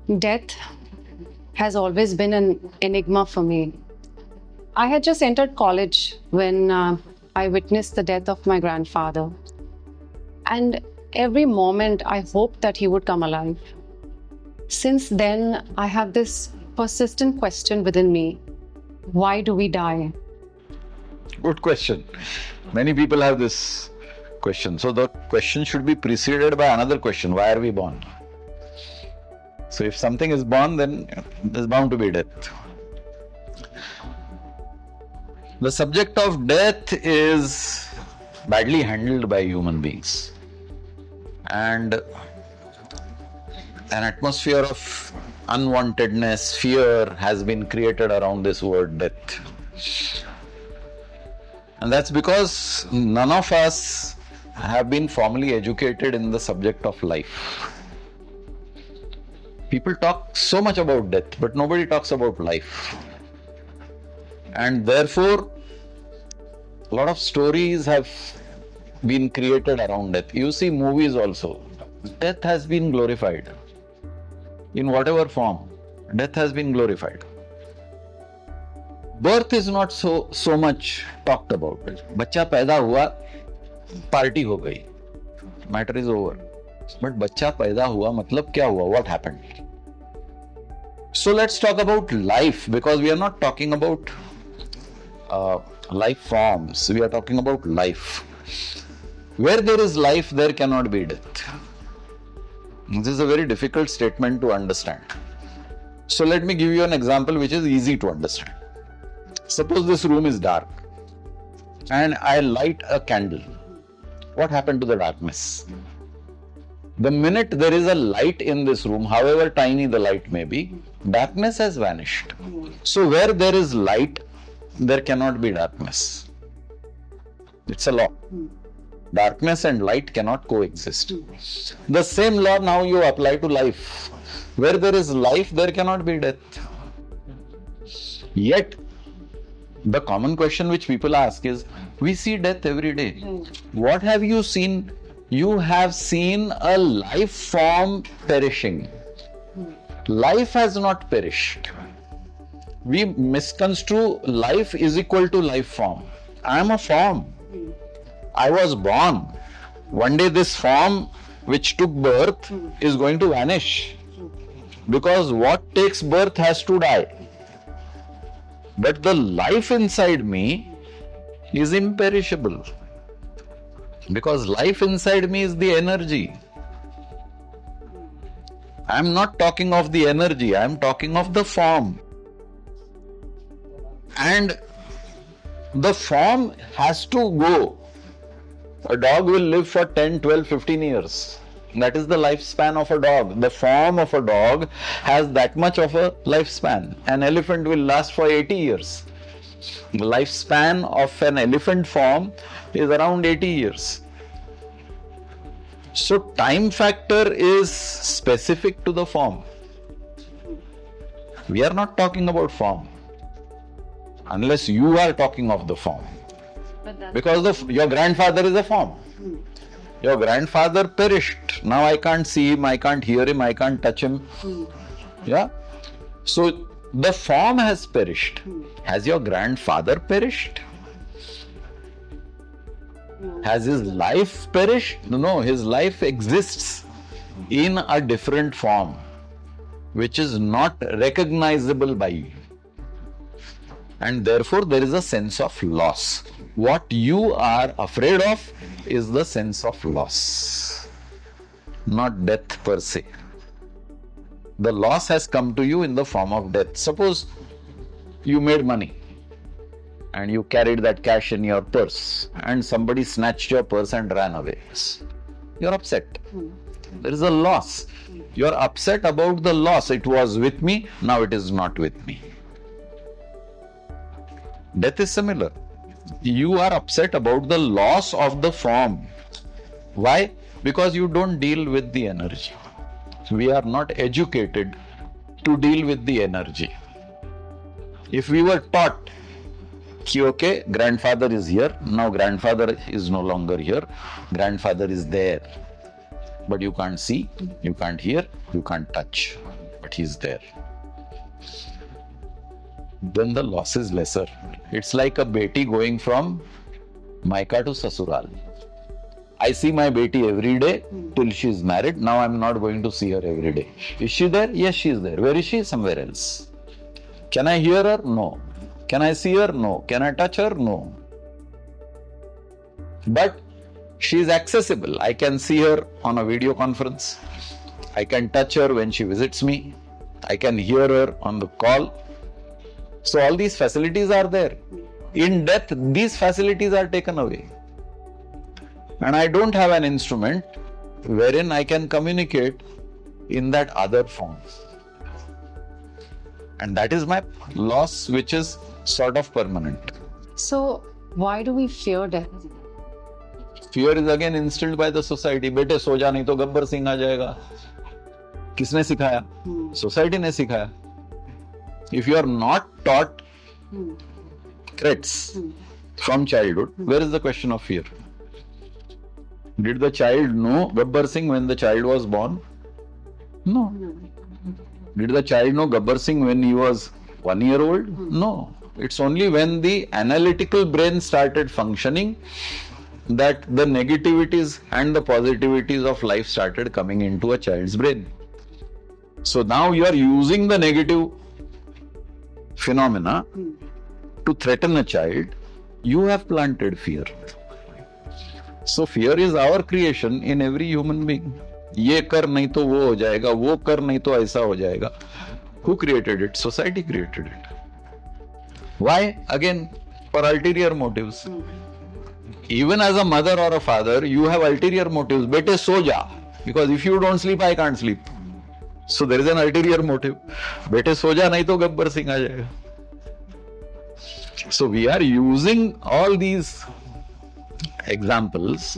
Death has always been an enigma for me. I had just entered college when I witnessed the death of my grandfather. And every moment I hoped that he would come alive. Since then, I have this persistent question within me: why do we die? Good question. Many people have this question. So the question should be preceded by another question. Why are we born? So if something is born, then there's bound to be death. The subject of death is badly handled by human beings. And an atmosphere of unwantedness, fear has been created around this word death. And that's because none of us have been formally educated in the subject of life. People talk so much about death, but nobody talks about life. And therefore, a lot of stories have been created around death. You see movies also. Death has been glorified. In whatever form, death has been glorified. Birth is not so much talked about. बच्चा पैदा हुआ, party हो गई, matter is over. But बच्चा पैदा हुआ मतलब क्या हुआ? What happened? So let's talk about life, because we are not talking about life forms. We are talking about life. Where there is life, there cannot be death. This is a very difficult statement to understand. So let me give you an example which is easy to understand. Suppose this room is dark and I light a candle. What happened to the darkness? The minute there is a light in this room, however tiny the light may be, darkness has vanished. So where there is light, there cannot be darkness. It's a law. Darkness and light cannot coexist. The same law now you apply to life. Where there is life, there cannot be death. Yet, the common question which people ask is, we see death every day. What have you seen? You have seen a life form perishing. Life has not perished. We misconstrue life is equal to life form. I am a form. I was born. One day this form which took birth is going to vanish. Because what takes birth has to die. But the life inside me is imperishable. Because life inside me is the energy. I am not talking of the energy, I am talking of the form. And the form has to go. A dog will live for 10, 12, 15 years. That is the lifespan of a dog. The form of a dog has that much of a lifespan. An elephant will last for 80 years. The lifespan of an elephant form is around 80 years. So time factor is specific to the form. We are not talking about form. Unless you are talking of the form. Because your grandfather is a form. Your grandfather perished. Now I can't see him, I can't hear him, I can't touch him. Yeah? So the form has perished. Has your grandfather perished? Has his life perished? No, his life exists in a different form, which is not recognizable by you. And therefore there is a sense of loss. What you are afraid of is the sense of loss, not death per se. The loss has come to you in the form of death. Suppose you made money and you carried that cash in your purse and somebody snatched your purse and ran away. You're upset. There is a loss. You're upset about the loss. It was with me, now it is not with me. Death is similar. You are upset about the loss of the form. Why? Because you don't deal with the energy. We are not educated to deal with the energy. If we were taught, okay, grandfather is here, now grandfather is no longer here, grandfather is there. But you can't see, you can't hear, you can't touch. but he's there. Then the loss is lesser. It's like a beti going from Maika to Sasural. I see my beti every day till she's married. Now I'm not going to see her every day. Is she there? Yes, she's there. Where is she? Somewhere else. Can I hear her? No. Can I see her? No. Can I touch her? No. But she is accessible. I can see her on a video conference. I can touch her when she visits me. I can hear her on the call. So all these facilities are there. In death, these facilities are taken away. And I don't have an instrument wherein I can communicate in that other form. And that is my loss, which is sort of permanent. So, why do we fear death? Fear is again instilled by the society. बेटे सो जा नहीं तो गब्बर सिंह आ जाएगा. किसने सिखाया? Society ने सिखाया. If you are not taught threats from childhood, where is the question of fear? Did the child know Gabbar Singh when the child was born? No. Did the child know Gabbar Singh when he was 1 year old? No. It's only when the analytical brain started functioning that the negativities and the positivities of life started coming into a child's brain. So now you are using the negative phenomena to threaten a child. You have planted fear. So fear is our creation in every human being. ये कर नहीं तो वो हो जाएगा, वो कर नहीं तो ऐसा हो जाएगा. Who created it? Society created it. Why? Again, for ulterior motives. Even as a mother or a father, you have ulterior motives. बेटे सो जा, because if you don't sleep, I can't sleep. So there is an ulterior motive. बेटे सो जा नहीं तो गब्बर सिंह आ जाएगा. So we are using all these examples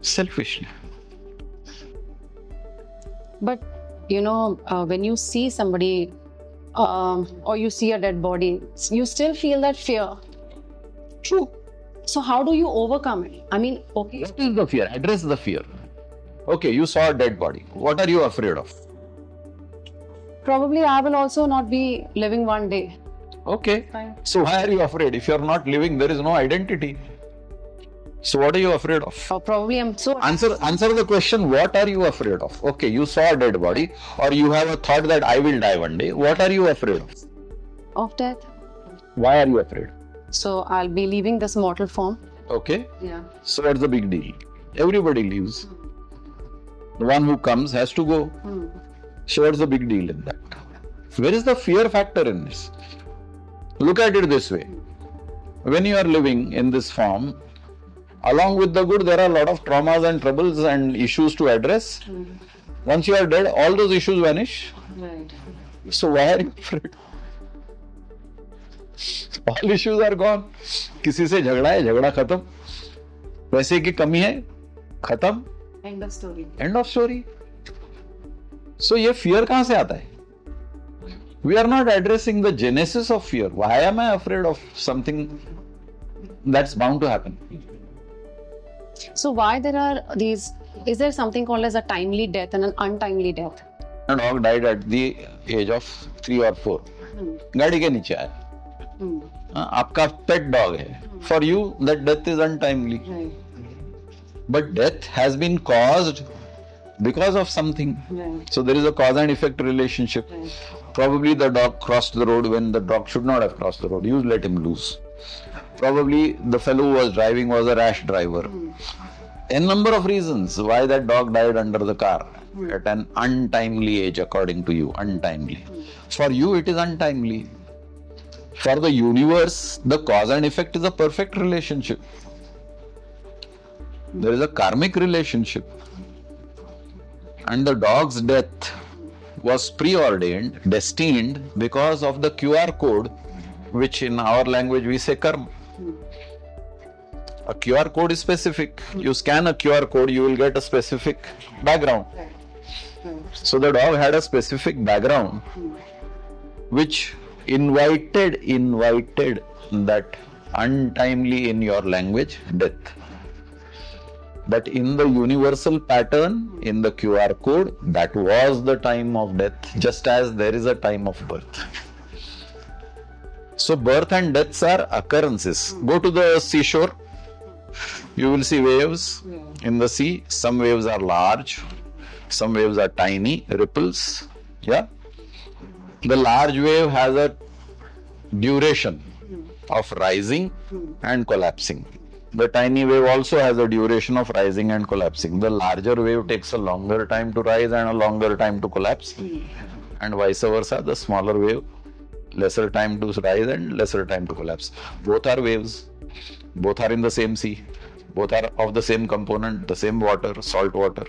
selfishly. But when you see somebody or you see a dead body, you still feel that fear. True. So how do you overcome it? I mean, okay. What is the fear? Address the fear. Okay, you saw a dead body. What are you afraid of? Probably I will also not be living one day. Okay. Fine. So why are you afraid? If you are not living, there is no identity. So what are you afraid of? Or probably I'm so... Answer the question, what are you afraid of? Okay, you saw a dead body or you have a thought that I will die one day. What are you afraid of? Of death. Why are you afraid? So I'll be leaving this mortal form. Okay. Yeah. So what's the big deal? Everybody leaves. The one who comes has to go. So what's the big deal in that? Where is the fear factor in this? Look at it this way. When you are living in this form, along with the good, there are a lot of traumas and troubles and issues to address. Once you are dead, all those issues vanish. Right. So why are you afraid? All issues are gone. किसी से झगड़ा है, झगड़ा खत्म. पैसे की कमी है, खत्म. End of story. End of story. So ये fear कहाँ से आता है? We are not addressing the genesis of fear. Why am I afraid of something that's bound to happen? So why there are these... Is there something called as a timely death and an untimely death? A dog died at the age of 3 or 4. गाड़ी के नीचे आया. आपका pet dog है. For you, that death is untimely. Right. But death has been caused because of something. Right. So there is a cause and effect relationship. Right. Probably the dog crossed the road when the dog should not have crossed the road. You let him loose. Probably the fellow who was driving was a rash driver. A number of reasons why that dog died under the car at an untimely age, according to you. Untimely. For you, it is untimely. For the universe, the cause and effect is a perfect relationship. There is a karmic relationship. And the dog's death was preordained, destined because of the QR code, which in our language we say karma. A QR code is specific. You scan a QR code, you will get a specific background. So the dog had a specific background which invited that untimely, in your language, death. But in the universal pattern, in the QR code, that was the time of death, just as there is a time of birth. So birth and deaths are occurrences. Go to the seashore, you will see waves in the sea. Some waves are large, some waves are tiny, ripples. Yeah. The large wave has a duration of rising and collapsing. The tiny wave also has a duration of rising and collapsing. The larger wave takes a longer time to rise and a longer time to collapse, and vice versa. The smaller wave, lesser time to rise and lesser time to collapse. Both are waves. Both are in the same sea. Both are of the same component, the same water, salt water.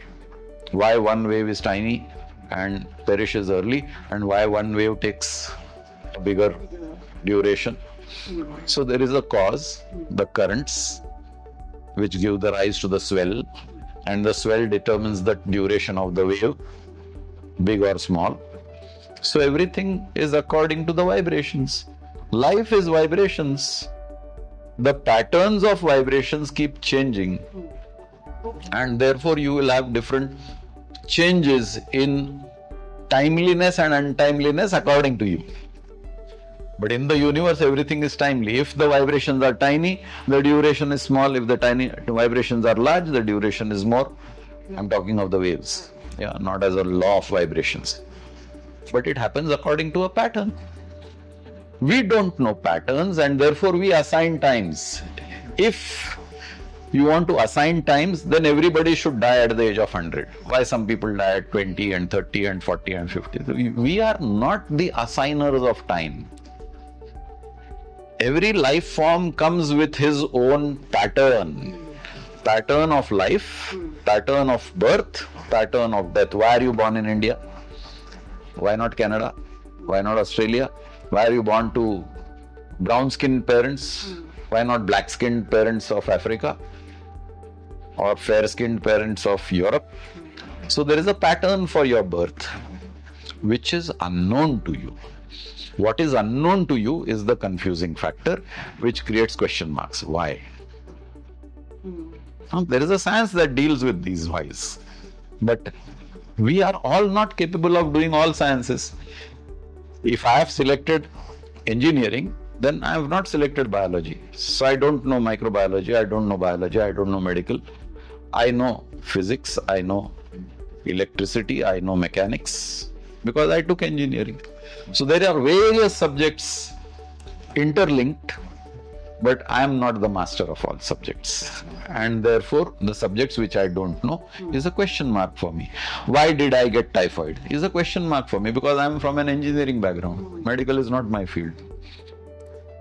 Why one wave is tiny and perishes early, and why one wave takes a bigger duration? So there is a cause, the currents, which give the rise to the swell, and the swell determines the duration of the wave, big or small. So everything is according to the vibrations. Life is vibrations. The patterns of vibrations keep changing, and therefore you will have different changes in timeliness and untimeliness according to you. But in the universe, everything is timely. If the vibrations are tiny, the duration is small. If the tiny vibrations are large, the duration is more. I'm talking of the waves, not as a law of vibrations. But it happens according to a pattern. We don't know patterns, and therefore we assign times. If you want to assign times, then everybody should die at the age of 100. Why some people die at 20 and 30 and 40 and 50? We are not the assigners of time. Every life form comes with his own pattern. Pattern of life, pattern of birth, pattern of death. Why are you born in India? Why not Canada? Why not Australia? Why are you born to brown-skinned parents? Why not black-skinned parents of Africa? Or fair-skinned parents of Europe? So there is a pattern for your birth, which is unknown to you. What is unknown to you is the confusing factor, which creates question marks. Why? Now, there is a science that deals with these whys. But we are all not capable of doing all sciences. If I have selected engineering, then I have not selected biology. So I don't know microbiology, I don't know biology, I don't know medical. I know physics, I know electricity, I know mechanics, because I took engineering. So there are various subjects interlinked, but I am not the master of all subjects. And therefore, the subjects which I don't know is a question mark for me. Why did I get typhoid? Is a question mark for me, because I am from an engineering background. Medical is not my field.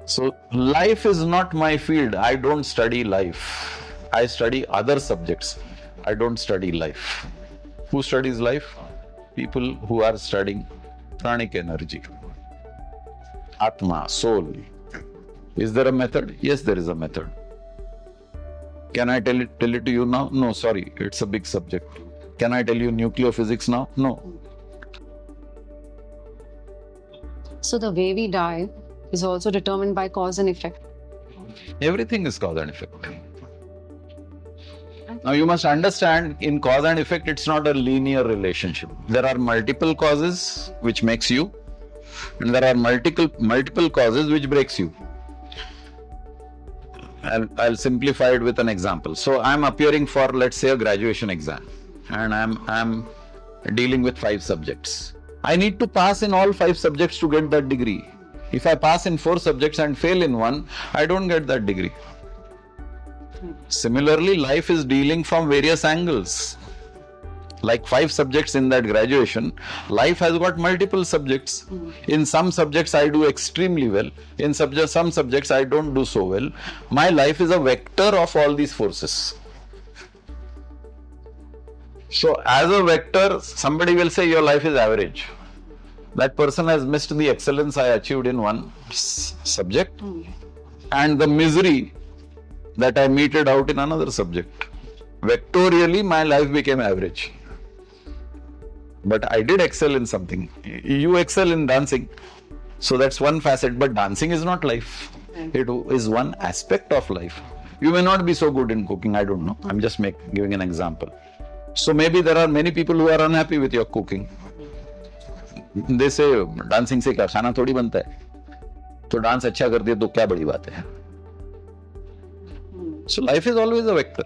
So life is not my field. I don't study life. I study other subjects. I don't study life. Who studies life? People who are studying pranic energy, Atma, soul. Is there a method? Yes, there is a method. Can I tell it to you now? No, sorry, it's a big subject. Can I tell you nucleophysics now? No. So the way we die is also determined by cause and effect. Everything is cause and effect. Now you must understand, in cause and effect, it's not a linear relationship. There are multiple causes which makes you, and there are multiple causes which breaks you. I'll simplify it with an example. So I'm appearing for, let's say, a graduation exam, and I'm dealing with 5 subjects. I need to pass in all 5 subjects to get that degree. If I pass in 4 subjects and fail in one, I don't get that degree. Similarly, life is dealing from various angles. Like 5 subjects in that graduation, life has got multiple subjects. In some subjects I do extremely well. In some subjects I don't do so well. My life is a vector of all these forces. So as a vector, somebody will say your life is average. That person has missed the excellence I achieved in one subject and the misery that I meted out in another subject. Vectorially, my life became average. But I did excel in something. You excel in dancing. So that's one facet, but dancing is not life. It is one aspect of life. You may not be so good in cooking, I don't know. I'm just giving an example. So maybe there are many people who are unhappy with your cooking. They say, dancing से क्या खाना थोड़ी बनता है, तो dance अच्छा करती है तो क्या बड़ी बात है. So life is always a vector.